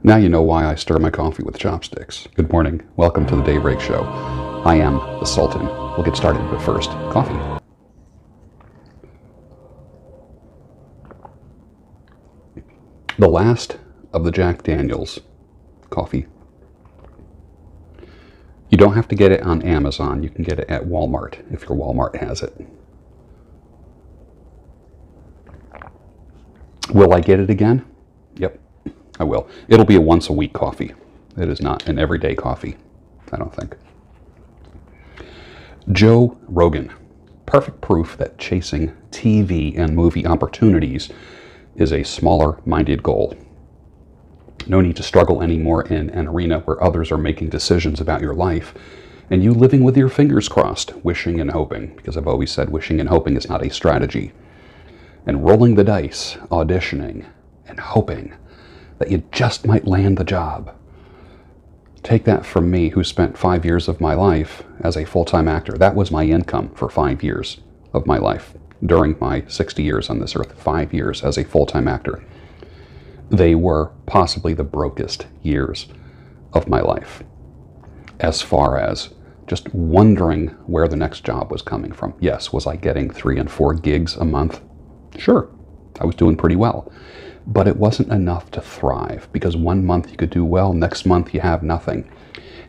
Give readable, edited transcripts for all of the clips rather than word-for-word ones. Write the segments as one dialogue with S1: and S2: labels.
S1: Now you know why I stir my coffee with chopsticks. Good morning. Welcome to the Daybreak Show. I am the Sultan. We'll get started, but first, coffee. The last of the Jack Daniels coffee. You don't have to get it on Amazon. You can get it at Walmart if your Walmart has it. Will I get it again? Yep, I will. It'll be a once a week coffee. It is not an everyday coffee, I don't think. Joe Rogan. Perfect proof that chasing TV and movie opportunities is a smaller-minded goal. No need to struggle anymore in an arena where others are making decisions about your life and you living with your fingers crossed, wishing and hoping, because I've always said wishing and hoping is not a strategy. And rolling the dice, auditioning, and hoping that you just might land the job. Take that from me, who spent 5 years of my life as a full-time actor. That was my income for 5 years of my life. During my 60 years on this earth, 5 years as a full-time actor. They were possibly the brokest years of my life, as far as just wondering where the next job was coming from. Yes, was I getting 3 and 4 gigs a month? Sure, I was doing pretty well. But it wasn't enough to thrive, because one month you could do well, next month you have nothing.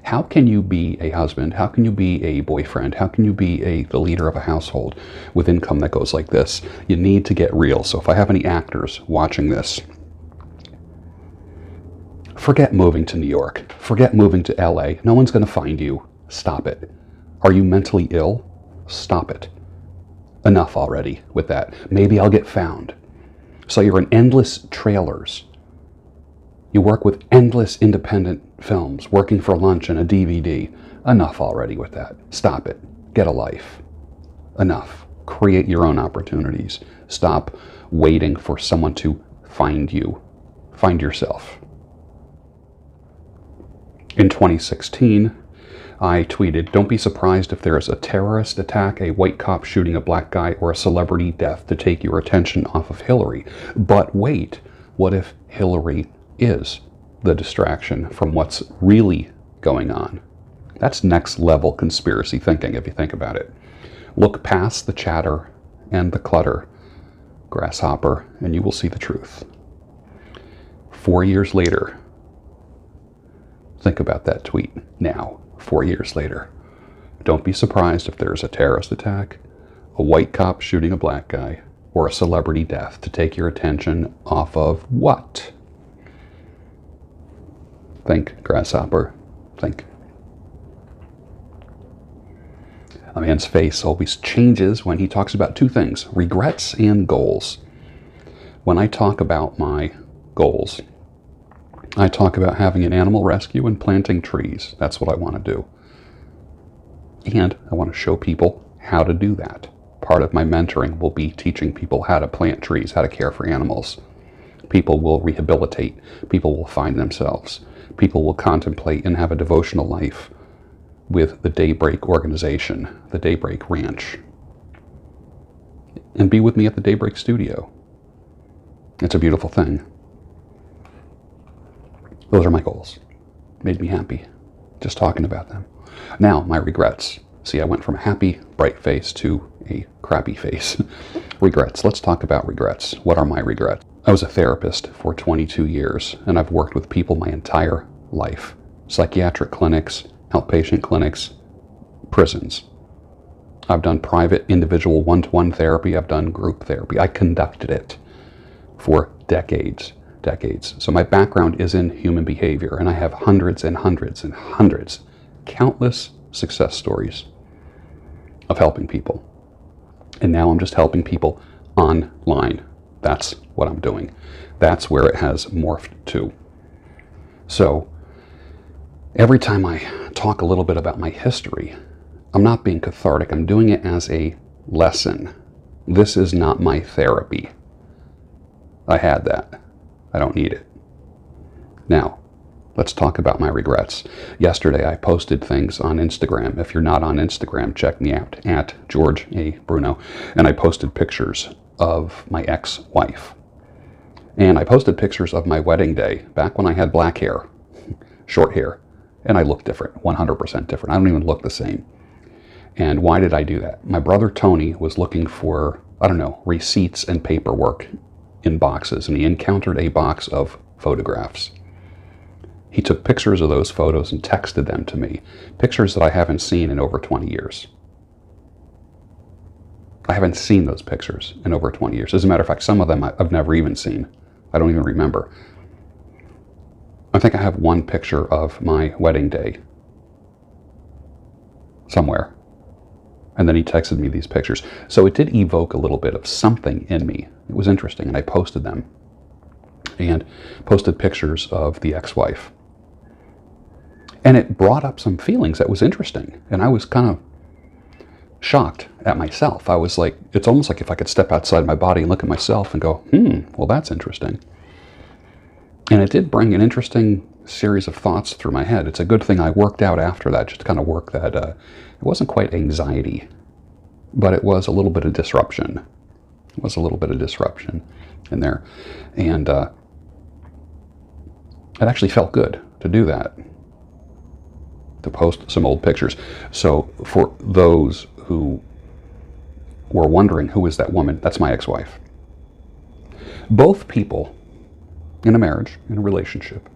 S1: How can you be a husband? How can you be a boyfriend? How can you be the leader of a household with income that goes like this? You need to get real. So if I have any actors watching this, forget moving to New York. Forget moving to LA. No one's going to find you. Stop it. Are you mentally ill? Stop it. Enough already with that. Maybe I'll get found. So you're in endless trailers. You work with endless independent films, working for lunch and a DVD. Enough already with that. Stop it. Get a life. Enough. Create your own opportunities. Stop waiting for someone to find you. Find yourself. In 2016, I tweeted, "Don't be surprised if there is a terrorist attack, a white cop shooting a black guy, or a celebrity death to take your attention off of Hillary. But wait, what if Hillary is the distraction from what's really going on?" That's next level conspiracy thinking if you think about it. Look past the chatter and the clutter, grasshopper, and you will see the truth. 4 years later, think about that tweet now, 4 years later. Don't be surprised if there's a terrorist attack, a white cop shooting a black guy, or a celebrity death to take your attention off of what? Think, grasshopper. Think. A man's face always changes when he talks about two things, regrets and goals. When I talk about my goals, I talk about having an animal rescue and planting trees. That's what I want to do. And I want to show people how to do that. Part of my mentoring will be teaching people how to plant trees, how to care for animals. People will rehabilitate. People will find themselves. People will contemplate and have a devotional life with the Daybreak organization, the Daybreak Ranch. And be with me at the Daybreak Studio. It's a beautiful thing. Those are my goals. Made me happy just talking about them. Now, my regrets. See, I went from a happy, bright face to a crappy face. Regrets. Let's talk about regrets. What are my regrets? I was a therapist for 22 years, and I've worked with people my entire life. Psychiatric clinics, outpatient clinics, prisons. I've done private, individual, one-to-one therapy. I've done group therapy. I conducted it for decades. So my background is in human behavior, and I have hundreds and hundreds and hundreds, countless success stories of helping people. And now I'm just helping people online. That's what I'm doing. That's where it has morphed to. So every time I talk a little bit about my history, I'm not being cathartic. I'm doing it as a lesson. This is not my therapy. I had that. I don't need it. Now, let's talk about my regrets. Yesterday, I posted things on Instagram. If you're not on Instagram, check me out at George A. Bruno. And I posted pictures of my ex-wife. And I posted pictures of my wedding day back when I had black hair, short hair, and I looked different, 100% different. I don't even look the same. And why did I do that? My brother Tony was looking for, I don't know, receipts and paperwork in boxes, and he encountered a box of photographs. He took pictures of those photos and texted them to me, pictures that I haven't seen in over 20 years. I haven't seen those pictures in over 20 years. As a matter of fact, some of them I've never even seen. I don't even remember. I think I have one picture of my wedding day somewhere. And then he texted me these pictures. So it did evoke a little bit of something in me. It was interesting, and I posted them. And posted pictures of the ex-wife. And it brought up some feelings that was interesting. And I was kind of shocked at myself. I was like, it's almost like if I could step outside my body and look at myself and go, well, that's interesting. And it did bring an interesting series of thoughts through my head. It's a good thing I worked out after that, just to kind of work that. It wasn't quite anxiety, but it was a little bit of disruption. It was a little bit of disruption in there. And it actually felt good to do that, to post some old pictures. So for those who were wondering, who is that woman? That's my ex-wife. Both people in a marriage, in a relationship,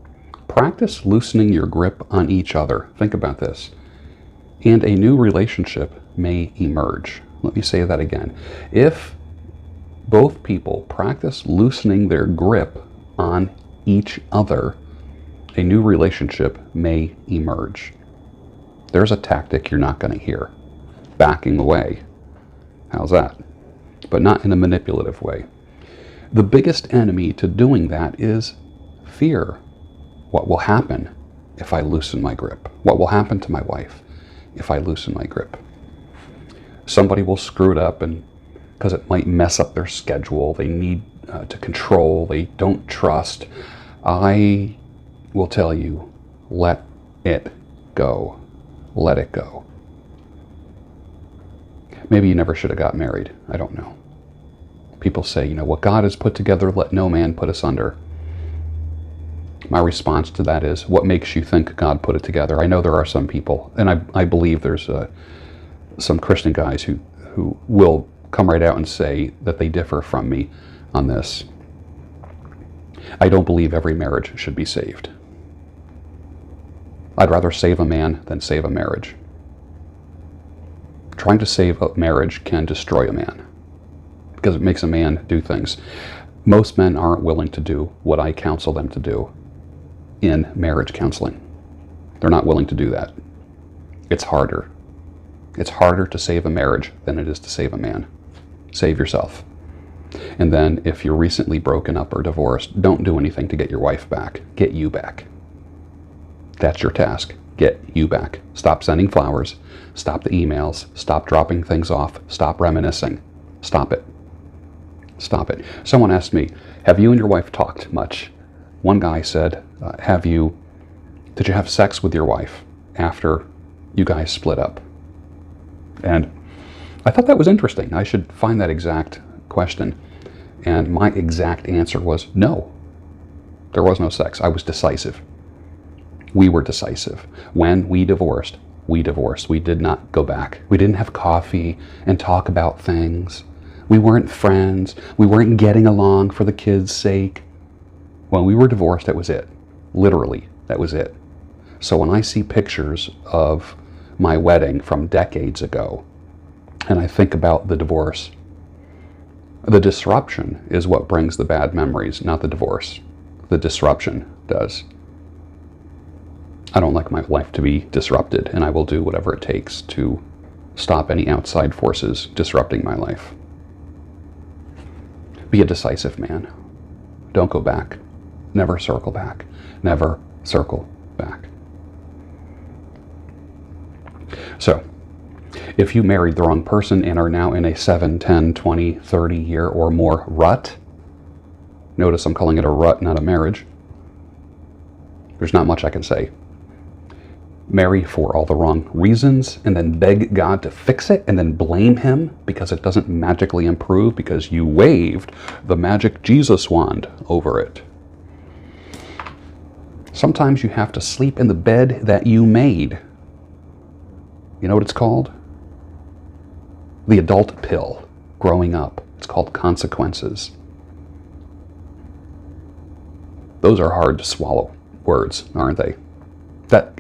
S1: practice loosening your grip on each other. Think about this. And a new relationship may emerge. Let me say that again. If both people practice loosening their grip on each other, a new relationship may emerge. There's a tactic you're not going to hear. Backing away. How's that? But not in a manipulative way. The biggest enemy to doing that is fear. What will happen if I loosen my grip? What will happen to my wife if I loosen my grip? Somebody will screw it up, and because it might mess up their schedule, they need to control, they don't trust. I will tell you, let it go. Let it go. Maybe you never should have got married. I don't know. People say, what God has put together, let no man put asunder. My response to that is, what makes you think God put it together? I know there are some people, and I believe there's some Christian guys who will come right out and say that they differ from me on this. I don't believe every marriage should be saved. I'd rather save a man than save a marriage. Trying to save a marriage can destroy a man, because it makes a man do things. Most men aren't willing to do what I counsel them to do in marriage counseling. They're not willing to do that. It's harder. It's harder to save a marriage than it is to save a man. Save yourself. And then if you're recently broken up or divorced, don't do anything to get your wife back. Get you back. That's your task. Get you back. Stop sending flowers. Stop the emails. Stop dropping things off. Stop reminiscing. Stop it. Stop it. Someone asked me, have you and your wife talked much? One guy said, did you have sex with your wife after you guys split up? And I thought that was interesting. I should find that exact question. And my exact answer was no. There was no sex. I was decisive. We were decisive. When we divorced, we divorced. We did not go back. We didn't have coffee and talk about things. We weren't friends. We weren't getting along for the kids' sake. When we were divorced, that was it. Literally, that was it. So when I see pictures of my wedding from decades ago, and I think about the divorce, the disruption is what brings the bad memories, not the divorce. The disruption does. I don't like my life to be disrupted, and I will do whatever it takes to stop any outside forces disrupting my life. Be a decisive man. Don't go back. Never circle back. Never circle back. So, if you married the wrong person and are now in a 7, 10, 20, 30 year or more rut, notice I'm calling it a rut, not a marriage. There's not much I can say. marry for all the wrong reasons and then beg God to fix it and then blame him because it doesn't magically improve because you waved the magic Jesus wand over it. Sometimes you have to sleep in the bed that you made. You know what it's called? The adult pill. Growing up. It's called consequences. Those are hard to swallow words, aren't they?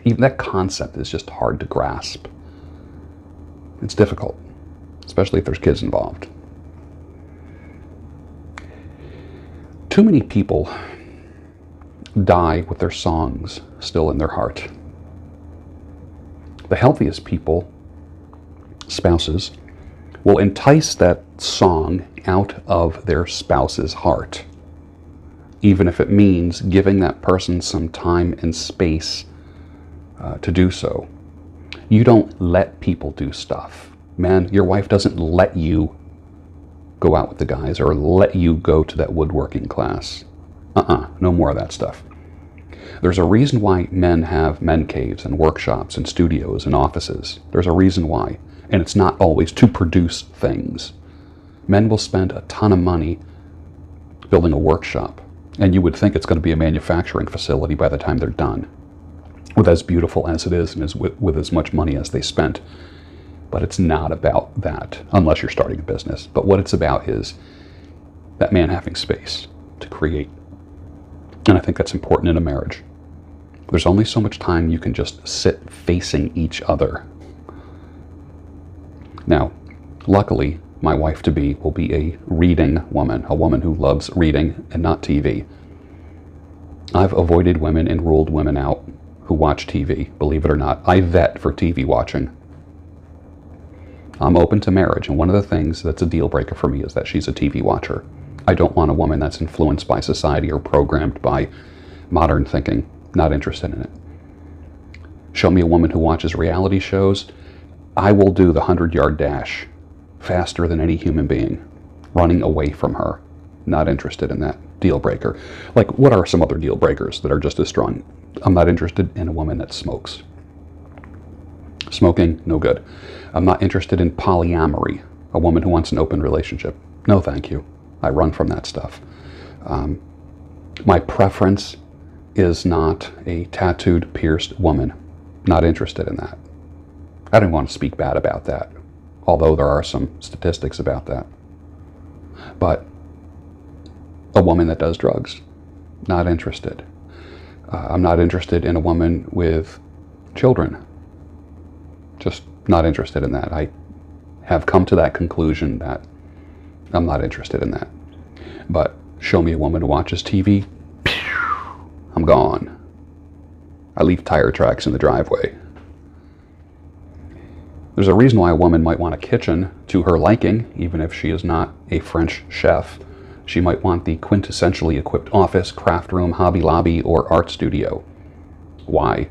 S1: Even that concept is just hard to grasp. It's difficult, especially if there's kids involved. Too many people die with their songs still in their heart. The healthiest people, spouses, will entice that song out of their spouse's heart, even if it means giving that person some time and space to do so. You don't let people do stuff. Man, your wife doesn't let you go out with the guys or let you go to that woodworking class. No more of that stuff. There's a reason why men have men caves and workshops and studios and offices. There's a reason why. And it's not always to produce things. Men will spend a ton of money building a workshop, and you would think it's going to be a manufacturing facility by the time they're done, with as beautiful as it is and with as much money as they spent. But it's not about that, unless you're starting a business. But what it's about is that man having space to create. And I think that's important in a marriage. There's only so much time you can just sit facing each other. Now, luckily, my wife-to-be will be a reading woman, a woman who loves reading and not TV. I've avoided women and ruled women out who watch TV, believe it or not. I vet for TV watching. I'm open to marriage, and one of the things that's a deal breaker for me is that she's a TV watcher. I don't want a woman that's influenced by society or programmed by modern thinking. Not interested in it. Show me a woman who watches reality shows. I will do the 100-yard dash faster than any human being, running away from her. Not interested in that. Deal breaker. Like, what are some other deal breakers that are just as strong? I'm not interested in a woman that smokes. Smoking, no good. I'm not interested in polyamory, a woman who wants an open relationship. No, thank you. I run from that stuff. My preference is not a tattooed, pierced woman. Not interested in that. I don't want to speak bad about that, although there are some statistics about that. But a woman that does drugs, not interested. I'm not interested in a woman with children. Just not interested in that. I have come to that conclusion that I'm not interested in that. But show me a woman who watches TV, I'm gone. I leave tire tracks in the driveway. There's a reason why a woman might want a kitchen to her liking, even if she is not a French chef. She might want the quintessentially equipped office, craft room, hobby lobby, or art studio. Why?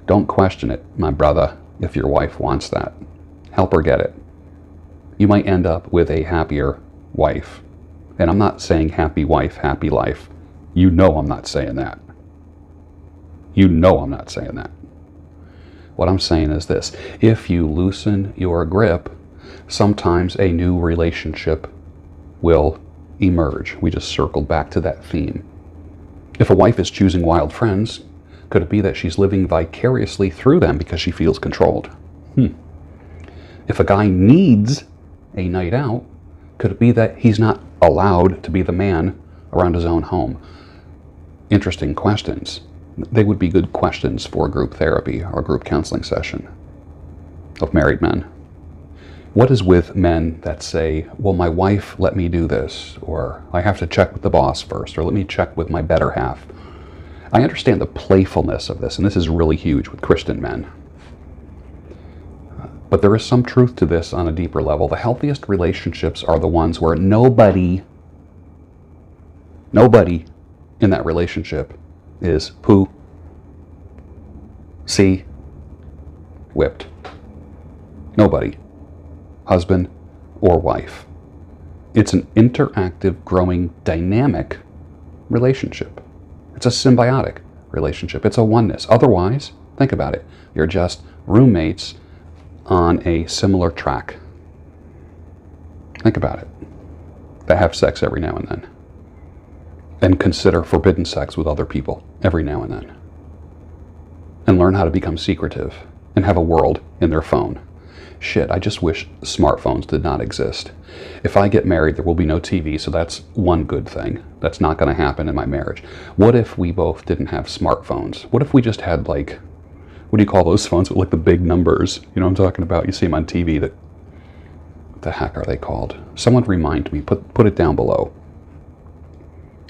S1: Don't question it, my brother, if your wife wants that. Help her get it. You might end up with a happier wife. And I'm not saying happy wife, happy life. You know I'm not saying that. You know I'm not saying that. What I'm saying is this. If you loosen your grip, sometimes a new relationship will emerge. We just circled back to that theme. If a wife is choosing wild friends, could it be that she's living vicariously through them because she feels controlled? If a guy needs a night out, could it be that he's not allowed to be the man around his own home? Interesting questions. They would be good questions for group therapy or group counseling session of married men. What is with men that say, well, my wife let me do this, or I have to check with the boss first, or let me check with my better half? I understand the playfulness of this, and this is really huge with Christian men. But there is some truth to this on a deeper level. The healthiest relationships are the ones where nobody in that relationship is poo, see, whipped. Nobody. Husband or wife. It's an interactive, growing, dynamic relationship. It's a symbiotic relationship. It's a oneness. Otherwise, Think about it. You're just roommates on a similar track. Think about it. They have sex every now and then. And consider forbidden sex with other people every now and then. And learn how to become secretive and have a world in their phone. Shit, I just wish smartphones did not exist. If I get married, there will be no TV, so that's one good thing. That's not going to happen in my marriage. What if we both didn't have smartphones? What if we just had, like, what do you call those phones with, like, the big numbers? You know what I'm talking about? You see them on TV. What the heck are they called? Someone remind me. Put it down below.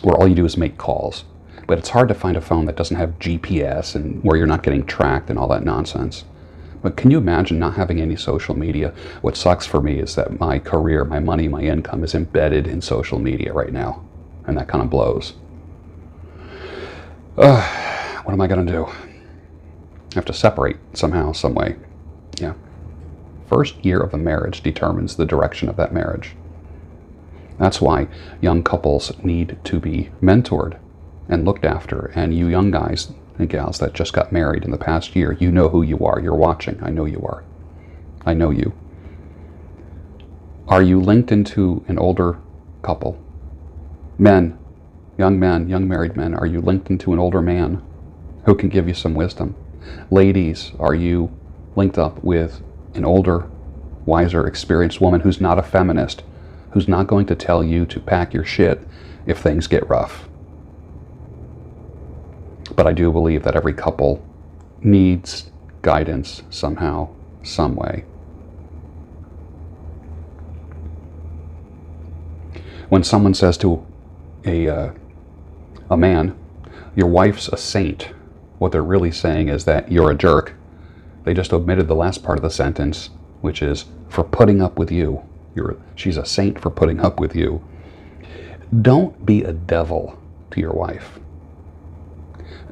S1: Where all you do is make calls. But it's hard to find a phone that doesn't have GPS and where you're not getting tracked and all that nonsense. But can you imagine not having any social media? What sucks for me is that my career, my money, my income is embedded in social media right now. And that kind of blows. What am I going to do? I have to separate somehow, some way. Yeah. First year of a marriage determines the direction of that marriage. That's why young couples need to be mentored and looked after. And you young guys and gals that just got married in the past year, you know who you are. You're watching. I know you are. I know you. Are you linked into an older couple? Men, young married men, are you linked into an older man who can give you some wisdom? Ladies, are you linked up with an older, wiser, experienced woman who's not a feminist, who's not going to tell you to pack your shit if things get rough? But I do believe that every couple needs guidance somehow, some way. When someone says to a man, your wife's a saint, what they're really saying is that you're a jerk. They just omitted the last part of the sentence, which is for putting up with you. She's a saint for putting up with you. Don't be a devil to your wife.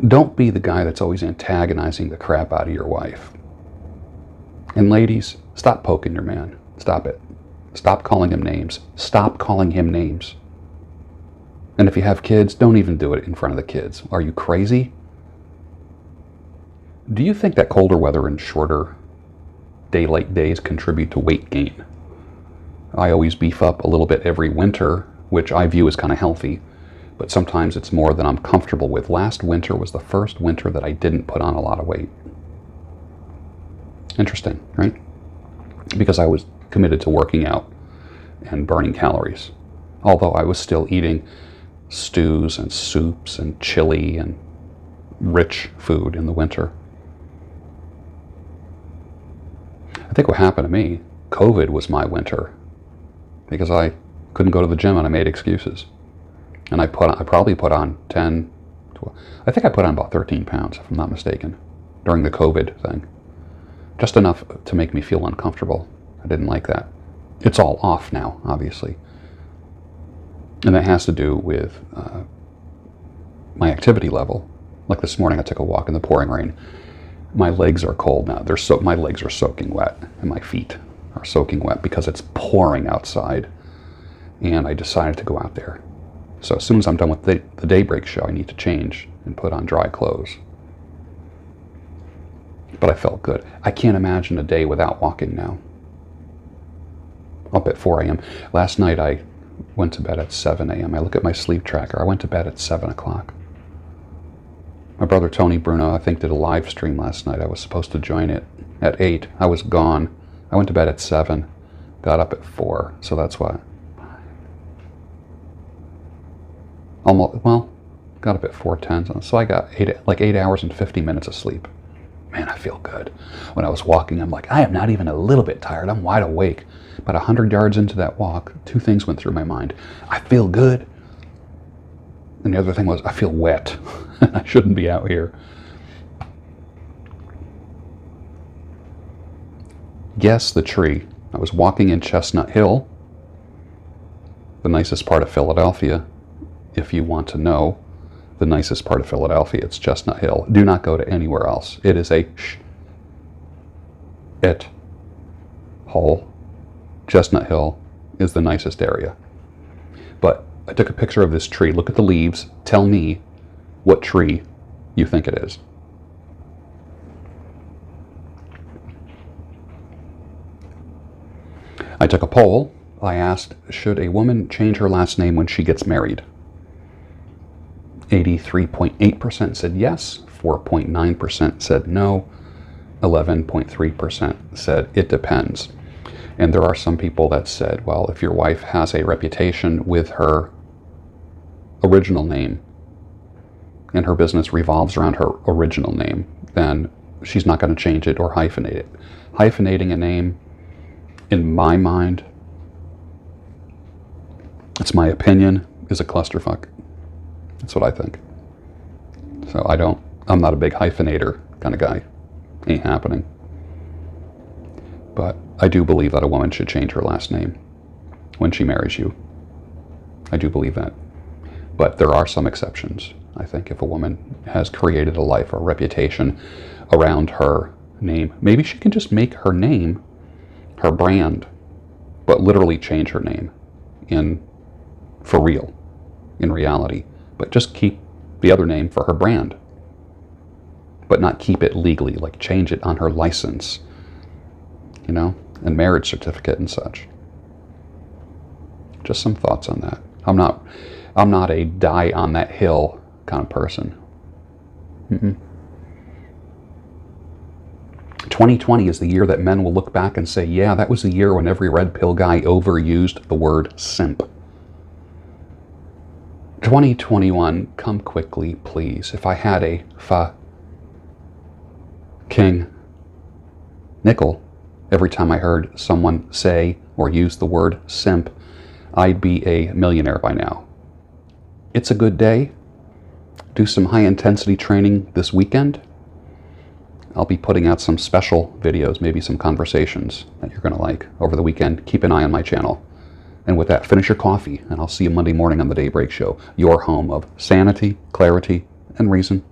S1: Don't be the guy that's always antagonizing the crap out of your wife. And ladies, stop poking your man. Stop it. Stop calling him names. Stop calling him names. And if you have kids, don't even do it in front of the kids. Are you crazy? Do you think that colder weather and shorter daylight days contribute to weight gain? I always beef up a little bit every winter, which I view as kind of healthy, but sometimes it's more than I'm comfortable with. Last winter was the first winter that I didn't put on a lot of weight. Interesting, right? Because I was committed to working out and burning calories, although I was still eating stews and soups and chili and rich food in the winter. I think what happened to me, COVID was my winter, because I couldn't go to the gym and I made excuses. And I probably put on 10, 12, I think I put on about 13 pounds, if I'm not mistaken, during the COVID thing. Just enough to make me feel uncomfortable. I didn't like that. It's all off now, obviously. And that has to do with my activity level. Like this morning, I took a walk in the pouring rain. My legs are cold now. My legs are soaking wet, and my feet are soaking wet because it's pouring outside. And I decided to go out there. So as soon as I'm done with the daybreak show, I need to change and put on dry clothes. But I felt good. I can't imagine a day without walking now. Up at 4 a.m. Last night I went to bed at 7 a.m. I look at my sleep tracker. I went to bed at 7 o'clock. My brother Tony Bruno, I think, did a live stream last night. I was supposed to join it at 8. I was gone. I went to bed at 7. Got up at 4. So that's why. Got up at 4:10. So I got 8 hours and 50 minutes of sleep. Man, I feel good. When I was walking, I'm like, I am not even a little bit tired. I'm wide awake. About 100 yards into that walk, 2 things went through my mind. I feel good. And the other thing was, I feel wet. I shouldn't be out here. Guess the tree. I was walking in Chestnut Hill, the nicest part of Philadelphia. If you want to know the nicest part of Philadelphia, it's Chestnut Hill. Do not go to anywhere else. It is a hole. Chestnut Hill is the nicest area. But I took a picture of this tree. Look at the leaves. Tell me what tree you think it is. I took a poll. I asked, should a woman change her last name when she gets married? 83.8% said yes, 4.9% said no, 11.3% said it depends. And there are some people that said, well, if your wife has a reputation with her original name and her business revolves around her original name, then she's not going to change it or hyphenate it. Hyphenating a name, in my mind, it's my opinion, is a clusterfuck. That's what I think. So I'm not a big hyphenator kind of guy. Ain't happening. But I do believe that a woman should change her last name when she marries you. I do believe that. But there are some exceptions. I think if a woman has created a life or a reputation around her name, maybe she can just make her name her brand, but literally change her name for real, in reality. But just keep the other name for her brand, but not keep it legally, like change it on her license, and marriage certificate and such. Just some thoughts on that. I'm not a die on that hill kind of person. 2020 is the year that men will look back and say, yeah, that was the year when every red pill guy overused the word simp. 2021, come quickly, please. If I had a king nickel every time I heard someone say or use the word simp, I'd be a millionaire by now. It's a good day. Do some high-intensity training this weekend. I'll be putting out some special videos, maybe some conversations that you're going to like over the weekend. Keep an eye on my channel. And with that, finish your coffee, and I'll see you Monday morning on the Daybreak Show, your home of sanity, clarity, and reason.